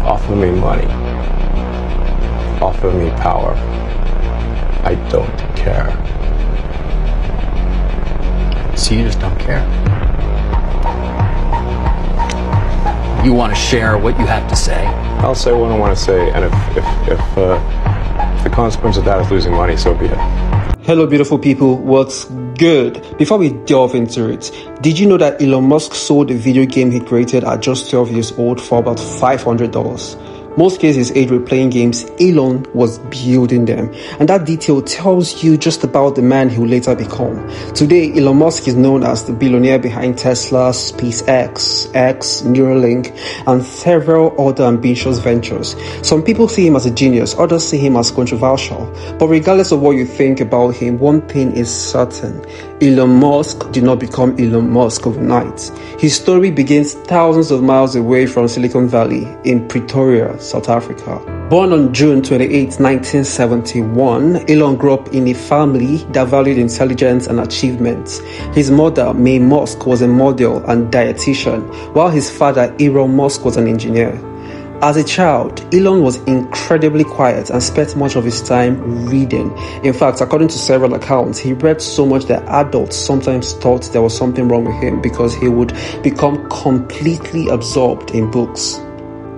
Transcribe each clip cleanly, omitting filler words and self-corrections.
Offer me money. Offer me power. I don't care. So you just don't care. You want to share what you have to say. I'll say what I want to say, and if the consequence of that is losing money, so be it. Hello beautiful people, what's good? Before we delve into it, did you know that Elon Musk sold a video game he created at just 12 years old for about $500? Most kids his age were playing games, Elon was building them. And that detail tells you just about the man he will later become. Today, Elon Musk is known as the billionaire behind Tesla, SpaceX, Neuralink, and several other ambitious ventures. Some people see him as a genius, others see him as controversial. But regardless of what you think about him, one thing is certain. Elon Musk did not become Elon Musk overnight. His story begins thousands of miles away from Silicon Valley in Pretoria, South Africa. Born on June 28, 1971, Elon grew up in a family that valued intelligence and achievement. His mother, May Musk, was a model and dietitian, while his father, Elon Musk, was an engineer. As a child, Elon was incredibly quiet and spent much of his time reading. In fact, according to several accounts, he read so much that adults sometimes thought there was something wrong with him because he would become completely absorbed in books.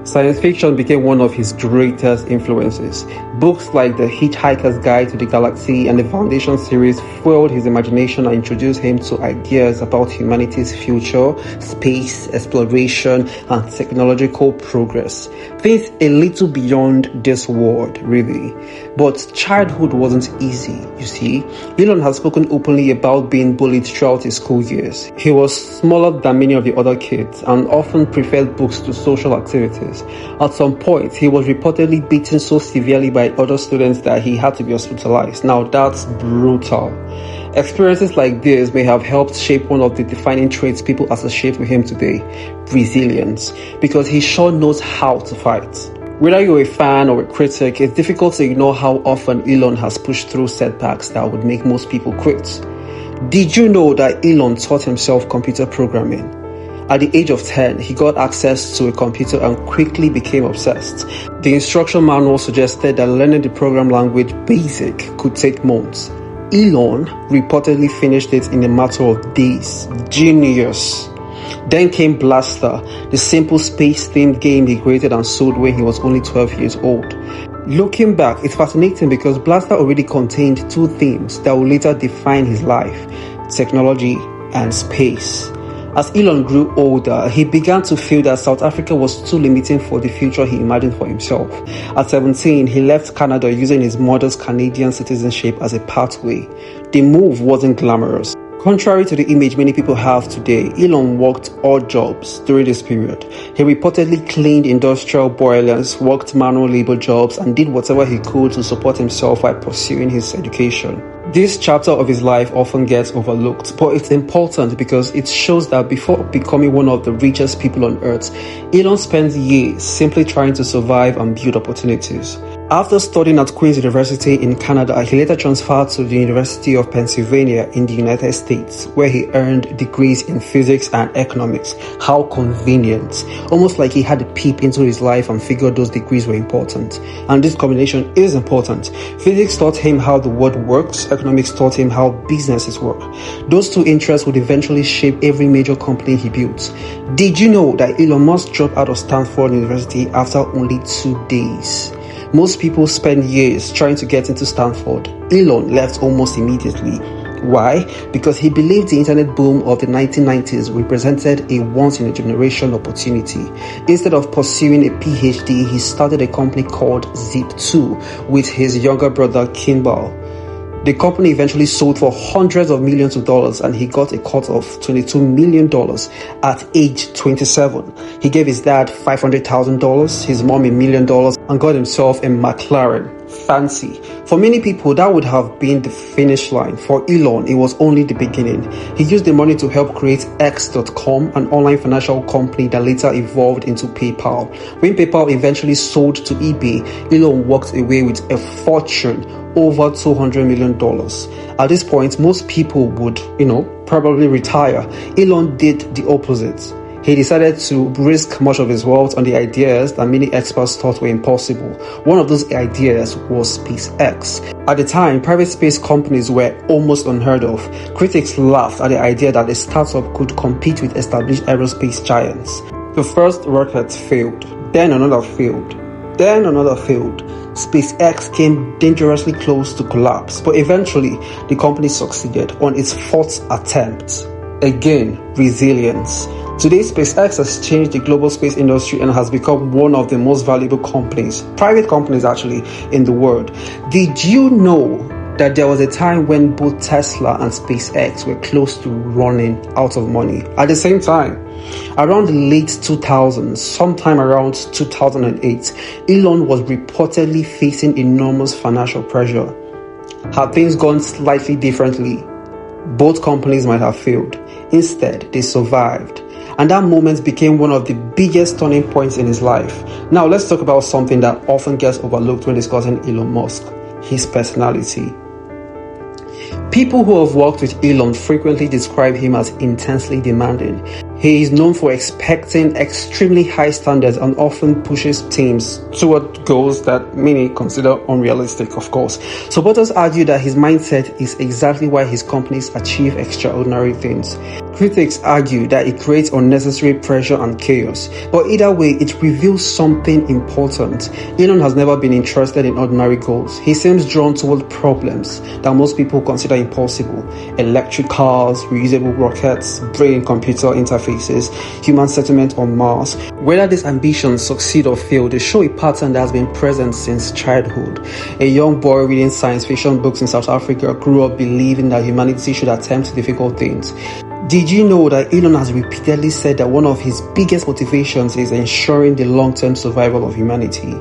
Science fiction became one of his greatest influences. Books like The Hitchhiker's Guide to the Galaxy and the Foundation series fueled his imagination and introduced him to ideas about humanity's future, space, exploration, and technological progress. Things a little beyond this world, really. But childhood wasn't easy, you see. Elon has spoken openly about being bullied throughout his school years. He was smaller than many of the other kids and often preferred books to social activities. At some point, he was reportedly beaten so severely by other students that he had to be hospitalized. Now that's brutal. Experiences like this may have helped shape one of the defining traits people associate with him today, resilience, because he sure knows how to fight. Whether you're a fan or a critic, it's difficult to ignore how often Elon has pushed through setbacks that would make most people quit. Did you know that Elon taught himself computer programming? At the age of 10, he got access to a computer and quickly became obsessed. The instruction manual suggested that learning the program language BASIC could take months. Elon reportedly finished it in a matter of days. Genius. Then came Blaster, the simple space-themed game he created and sold when he was only 12 years old. Looking back, it's fascinating because Blaster already contained two themes that would later define his life: technology and space. As Elon grew older, he began to feel that South Africa was too limiting for the future he imagined for himself. At 17, he left Canada using his mother's Canadian citizenship as a pathway. The move wasn't glamorous. Contrary to the image many people have today, Elon worked odd jobs during this period. He reportedly cleaned industrial boilers, worked manual labor jobs, and did whatever he could to support himself while pursuing his education. This chapter of his life often gets overlooked, but it's important because it shows that before becoming one of the richest people on earth, Elon spent years simply trying to survive and build opportunities. After studying at Queen's University in Canada, he later transferred to the University of Pennsylvania in the United States, where he earned degrees in physics and economics. How convenient. Almost like he had a peep into his life and figured those degrees were important. And this combination is important. Physics taught him how the world works, economics taught him how businesses work. Those two interests would eventually shape every major company he built. Did you know that Elon Musk dropped out of Stanford University after only 2 days? Most people spend years trying to get into Stanford. Elon left almost immediately. Why? Because he believed the internet boom of the 1990s represented a once-in-a-generation opportunity. Instead of pursuing a PhD, he started a company called Zip2 with his younger brother Kimball. The company eventually sold for hundreds of millions of dollars and he got a cut of $22 million at age 27. He gave his dad $500,000, his mom $1 million, and got himself a McLaren. Fancy. For many people, that would have been the finish line. For Elon, it was only the beginning. He used the money to help create X.com, an online financial company that later evolved into PayPal. When PayPal eventually sold to eBay, Elon walked away with a fortune, over $200 million. At this point, most people would, probably retire. Elon did the opposite. He decided to risk much of his wealth on the ideas that many experts thought were impossible. One of those ideas was SpaceX. At the time, private space companies were almost unheard of. Critics laughed at the idea that a startup could compete with established aerospace giants. The first rocket failed, then another failed, then another failed. SpaceX came dangerously close to collapse, but eventually the company succeeded on its fourth attempt. Again, resilience. Today, SpaceX has changed the global space industry and has become one of the most valuable companies, private companies actually, in the world. Did you know that there was a time when both Tesla and SpaceX were close to running out of money? At the same time, around the late 2000s, sometime around 2008, Elon was reportedly facing enormous financial pressure. Had things gone slightly differently, both companies might have failed. Instead, they survived. And that moment became one of the biggest turning points in his life. Now, let's talk about something that often gets overlooked when discussing Elon Musk: his personality. People who have worked with Elon frequently describe him as intensely demanding. He is known for expecting extremely high standards and often pushes teams toward goals that many consider unrealistic, of course. Supporters argue that his mindset is exactly why his companies achieve extraordinary things. Critics argue that it creates unnecessary pressure and chaos. But either way, it reveals something important. Elon has never been interested in ordinary goals. He seems drawn toward problems that most people consider impossible: electric cars, reusable rockets, brain-computer interfaces, human settlement on Mars. Whether these ambitions succeed or fail, they show a pattern that has been present since childhood. A young boy reading science fiction books in South Africa grew up believing that humanity should attempt difficult things. Did you know that Elon has repeatedly said that one of his biggest motivations is ensuring the long-term survival of humanity?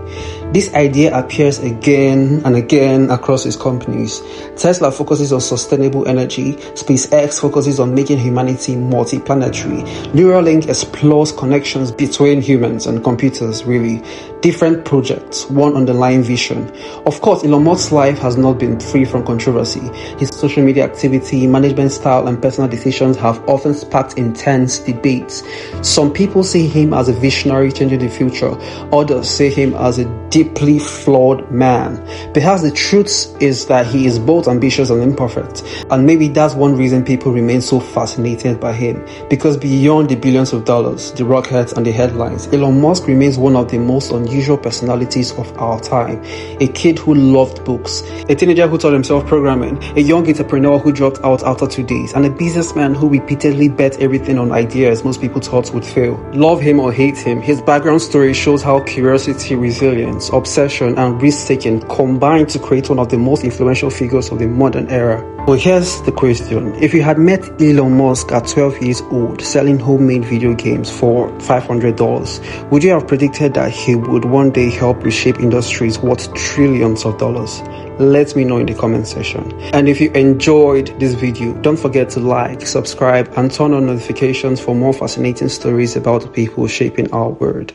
This idea appears again and again across his companies. Tesla focuses on sustainable energy. SpaceX focuses on making humanity multi-planetary. Neuralink explores connections between humans and computers, really. Different projects, one underlying vision. Of course, Elon Musk's life has not been free from controversy. His social media activity, management style, and personal decisions have often sparked intense debates. Some people see him as a visionary changing the future. Others see him as a deeply flawed man. Perhaps the truth is that he is both ambitious and imperfect. And maybe that's one reason people remain so fascinated by him. Because beyond the billions of dollars, the rockets, and the headlines, Elon Musk remains one of the most unusual personalities of our time. A kid who loved books, a teenager who taught himself programming, a young entrepreneur who dropped out after 2 days, and a businessman who repeatedly bet everything on ideas most people thought would fail. Love him or hate him, his background story shows how curiosity, resilience, obsession, and risk-taking combine to create one of the most influential figures of the modern era. But here's the question: if you had met Elon Musk at 12 years old selling homemade video games for $500, would you have predicted that he would one day help reshape industries worth trillions of dollars? Let me know in the comment section. And if you enjoyed this video, don't forget to like, subscribe, and turn on notifications for more fascinating stories about the people shaping our world.